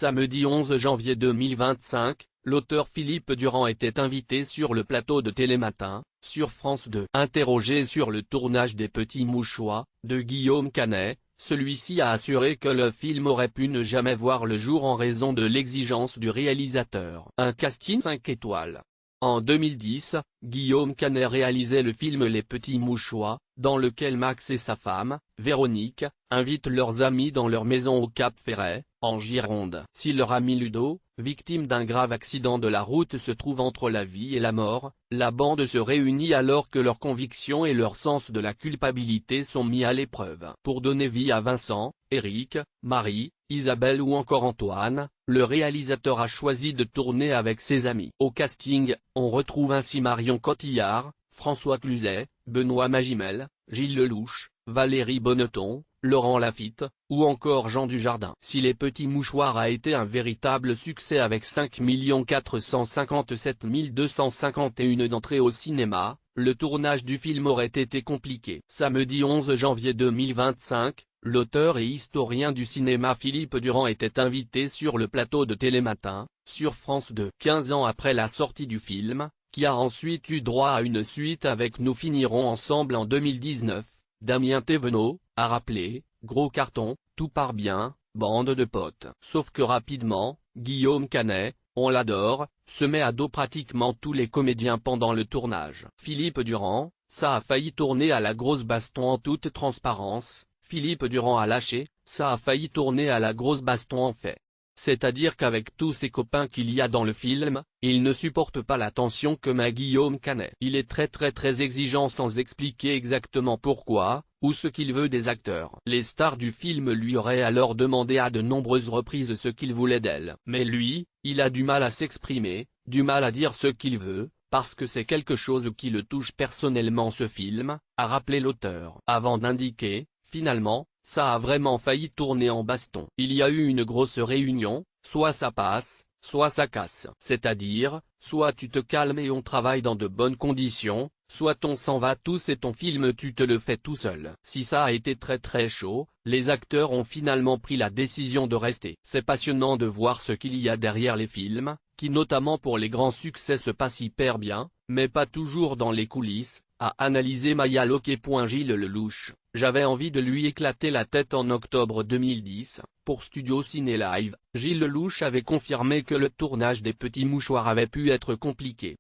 Samedi 11 janvier 2025, l'auteur Philippe Durand était invité sur le plateau de Télématin, sur France 2. Interrogé sur le tournage des Petits Mouchoirs, de Guillaume Canet, celui-ci a assuré que le film aurait pu ne jamais voir le jour en raison de l'exigence du réalisateur. Un casting 5 étoiles. En 2010, Guillaume Canet réalisait le film Les Petits Mouchoirs, dans lequel Max et sa femme, Véronique, invitent leurs amis dans leur maison au Cap-Ferret, en Gironde. Si leur ami Ludo, victime d'un grave accident de la route, se trouve entre la vie et la mort, la bande se réunit alors que leurs convictions et leur sens de la culpabilité sont mis à l'épreuve. Pour donner vie à Vincent, Eric, Marie, Isabelle ou encore Antoine, le réalisateur a choisi de tourner avec ses amis. Au casting, on retrouve ainsi Marion Cotillard, François Cluzet, Benoît Magimel, Gilles Lelouch, Valérie Bonneton, Laurent Lafitte, ou encore Jean Dujardin. Si Les Petits Mouchoirs a été un véritable succès avec 5 457 251 d'entrées au cinéma, le tournage du film aurait été compliqué. Samedi 11 janvier 2025, l'auteur et historien du cinéma Philippe Durand était invité sur le plateau de Télématin, sur France 2. 15 ans après la sortie du film, qui a ensuite eu droit à une suite avec Nous finirons ensemble en 2019, Damien Thévenot a rappelé, gros carton, tout part bien, bande de potes. Sauf que rapidement, Guillaume Canet, on l'adore, se met à dos pratiquement tous les comédiens pendant le tournage. Philippe Durand, ça a failli tourner à la grosse baston en toute transparence. Philippe Durand a lâché, ça a failli tourner à la grosse baston en fait. C'est-à-dire qu'avec tous ses copains qu'il y a dans le film, il ne supporte pas la tension que met Guillaume Canet. Il est très exigeant sans expliquer exactement pourquoi, ou ce qu'il veut des acteurs. Les stars du film lui auraient alors demandé à de nombreuses reprises ce qu'ils voulaient d'elle. Mais lui, il a du mal à s'exprimer, du mal à dire ce qu'il veut, parce que c'est quelque chose qui le touche personnellement ce film, a rappelé l'auteur. Avant d'indiquer, finalement, ça a vraiment failli tourner en baston. Il y a eu une grosse réunion, soit ça passe, soit ça casse. C'est-à-dire, soit tu te calmes et on travaille dans de bonnes conditions, soit on s'en va tous et ton film tu te le fais tout seul. Si ça a été très chaud, les acteurs ont finalement pris la décision de rester. C'est passionnant de voir ce qu'il y a derrière les films, qui notamment pour les grands succès se passent hyper bien, mais pas toujours dans les coulisses, a analysé Maya Loquet. Gilles Lelouch, j'avais envie de lui éclater la tête en octobre 2010, pour Studio Ciné Live. Gilles Lelouch avait confirmé que le tournage des Petits Mouchoirs avait pu être compliqué.